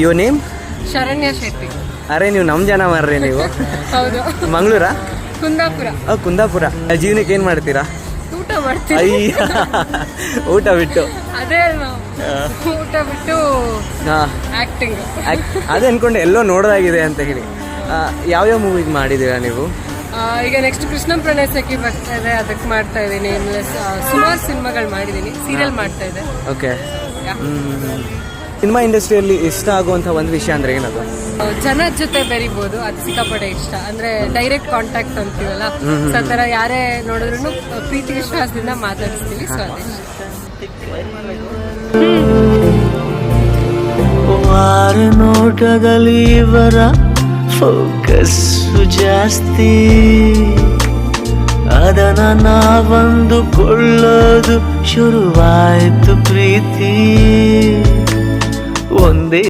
Your name? Sharanya Shetty. ಅರೆ ನೀವು ನಮ್ಮ ಜನ ಮಾರ್ರಿ ನೀವು. ಹೌದು. ಮಂಗಳೂರಾ? ಕುಂದಾಪುರ. ಕುಂದಾಪುರ. ಜೀವನಕ್ಕೆ ಏನು ಮಾಡ್ತೀರಾ? ಊಟ ಮಾಡ್ತೀವಿ. ಅಯ್ಯ, ಊಟ ಬಿಟ್ಟು. ಅದೇ ಅಲ್ವಾ, ಊಟ ಬಿಟ್ಟು ಆಕ್ಟಿಂಗ್. ಅದೇ ಅನ್ಕೊಂಡೆ ಎಲ್ಲೋ ನೋಡೋದಾಗಿದೆ ಅಂತ ಹೇಳಿ. ಯಾವ್ಯಾವ ಮೂವಿಗೆ ಮಾಡಿದ್ದೀರಾ ನೀವು? ಈಗ ನೆಕ್ಸ್ಟ್ ಕೃಷ್ಣ ಪ್ರಣಯ ಸಖಿ ಬರ್ತಾ ಇದೆ, ಅದಕ್ಕೆ ಮಾಡ್ತಾ ಇದ್ದೀನಿ. ಸುಮಾರು ಸಿನಿಮಾಗಳು ಮಾಡಿದ್ದೀನಿ, ಸೀರಿಯಲ್ ಮಾಡ್ತಾ ಇದ್ದೆ. ಓಕೆ. ಸಿನಿಮಾ ಇಂಡಸ್ಟ್ರಿಯಲ್ಲಿ ಇಷ್ಟ ಆಗುವಂಥ ಒಂದು ವಿಷಯ ಅಂದರೆ ಏನದು? ಜನದ ಜೊತೆ ಬೆರಿಬೋದು, ಅದು ಸಿಕ್ಕಾಪಟ್ಟೆ ಇಷ್ಟ. ಅಂದ್ರೆ ಡೈರೆಕ್ಟ್ ಕಾಂಟ್ಯಾಕ್ಟ್ ಅಂತೀವಲ್ಲ, ಸೊ ಆ ಥರ ಯಾರೇ ನೋಡಿದ್ರು ಪ್ರೀತಿ ವಿಶ್ವಾಸದಿಂದ ಮಾತಾಡಿಸ್ತೀವಿ. ಸೊ ಅದೇ ವಾರ ನೋಟದಲ್ಲಿ ಇವರ ಫೋಕಸ್ ಜಾಸ್ತಿ, ಅದನ್ನ ನಾವಂದುಕೊಳ್ಳೋದು ಶುರುವಾಯ್ತು ಪ್ರೀತಿ ಒಂದೇ